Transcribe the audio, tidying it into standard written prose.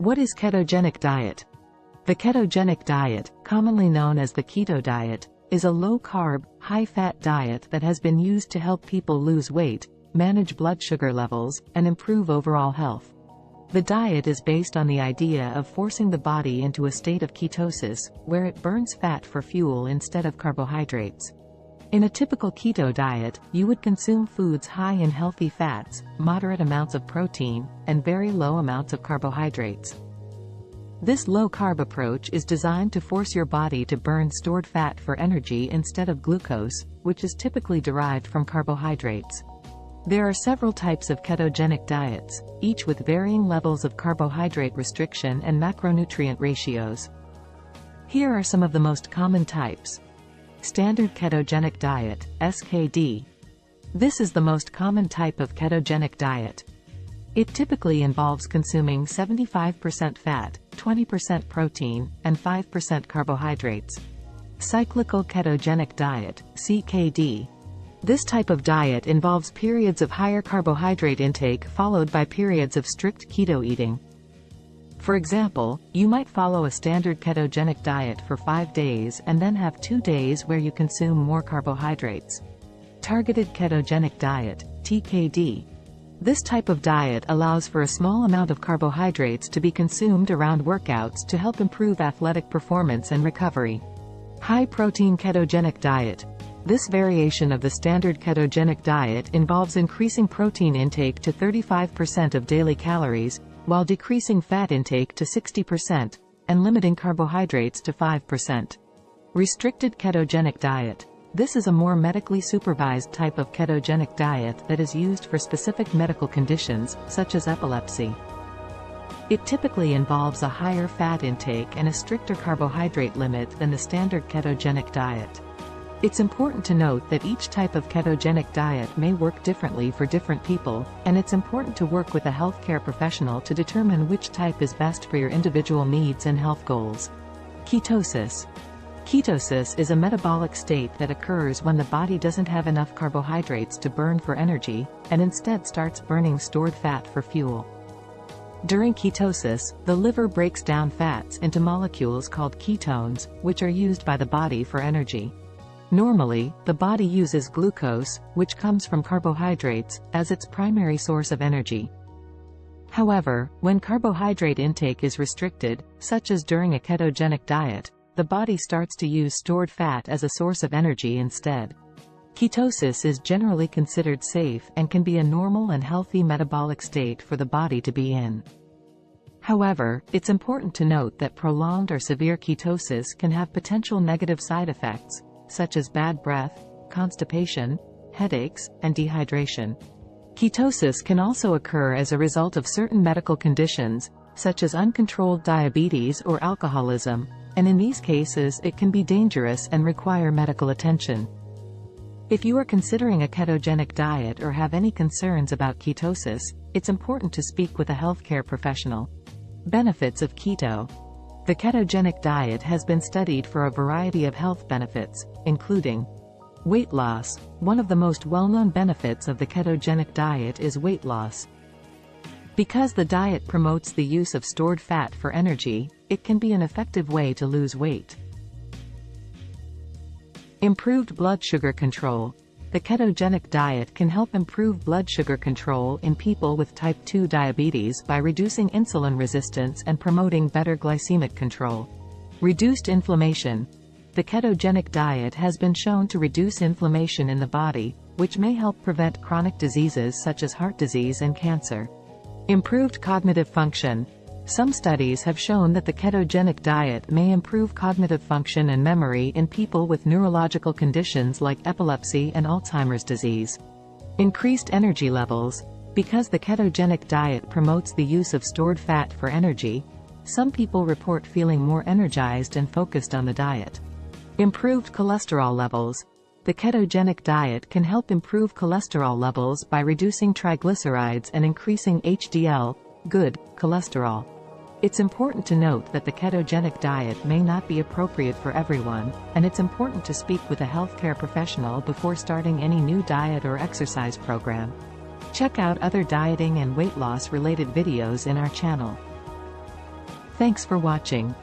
What is ketogenic diet? The ketogenic diet, commonly known as the keto diet, is a low-carb, high-fat diet that has been used to help people lose weight, manage blood sugar levels, and improve overall health. The diet is based on the idea of forcing the body into a state of ketosis, where it burns fat for fuel instead of carbohydrates. In a typical keto diet, you would consume foods high in healthy fats, moderate amounts of protein, and very low amounts of carbohydrates. This low-carb approach is designed to force your body to burn stored fat for energy instead of glucose, which is typically derived from carbohydrates. There are several types of ketogenic diets, each with varying levels of carbohydrate restriction and macronutrient ratios. Here are some of the most common types. Standard ketogenic diet, SKD. This is the most common type of ketogenic diet. It typically involves consuming 75% fat, 20% protein, and 5% carbohydrates. Cyclical ketogenic diet, CKD. This type of diet involves periods of higher carbohydrate intake followed by periods of strict keto eating. For example, you might follow a standard ketogenic diet for 5 days and then have 2 days where you consume more carbohydrates. Targeted ketogenic diet, TKD. This type of diet allows for a small amount of carbohydrates to be consumed around workouts to help improve athletic performance and recovery. High-protein ketogenic diet. This variation of the standard ketogenic diet involves increasing protein intake to 35% of daily calories, while decreasing fat intake to 60%, and limiting carbohydrates to 5%. Restricted ketogenic diet. This is a more medically supervised type of ketogenic diet that is used for specific medical conditions, such as epilepsy. It typically involves a higher fat intake and a stricter carbohydrate limit than the standard ketogenic diet. It's important to note that each type of ketogenic diet may work differently for different people, and it's important to work with a healthcare professional to determine which type is best for your individual needs and health goals. Ketosis. Ketosis is a metabolic state that occurs when the body doesn't have enough carbohydrates to burn for energy, and instead starts burning stored fat for fuel. During ketosis, the liver breaks down fats into molecules called ketones, which are used by the body for energy. Normally, the body uses glucose, which comes from carbohydrates, as its primary source of energy. However, when carbohydrate intake is restricted, such as during a ketogenic diet, the body starts to use stored fat as a source of energy instead. Ketosis is generally considered safe and can be a normal and healthy metabolic state for the body to be in. However, it's important to note that prolonged or severe ketosis can have potential negative side effects, such as bad breath, constipation, headaches, and dehydration. Ketosis can also occur as a result of certain medical conditions, such as uncontrolled diabetes or alcoholism, and in these cases it can be dangerous and require medical attention. If you are considering a ketogenic diet or have any concerns about ketosis, it's important to speak with a healthcare professional. Benefits of keto. The ketogenic diet has been studied for a variety of health benefits, including weight loss. One of the most well-known benefits of the ketogenic diet is weight loss. Because the diet promotes the use of stored fat for energy, it can be an effective way to lose weight. Improved blood sugar control. The ketogenic diet can help improve blood sugar control in people with type 2 diabetes by reducing insulin resistance and promoting better glycemic control. Reduced inflammation. The ketogenic diet has been shown to reduce inflammation in the body, which may help prevent chronic diseases such as heart disease and cancer. Improved cognitive function. Some studies have shown that the ketogenic diet may improve cognitive function and memory in people with neurological conditions like epilepsy and Alzheimer's disease. Increased energy levels. Because the ketogenic diet promotes the use of stored fat for energy, some people report feeling more energized and focused on the diet. Improved cholesterol levels. The ketogenic diet can help improve cholesterol levels by reducing triglycerides and increasing HDL, good cholesterol. It's important to note that the ketogenic diet may not be appropriate for everyone, and it's important to speak with a healthcare professional before starting any new diet or exercise program. Check out other dieting and weight loss related videos in our channel. Thanks for watching.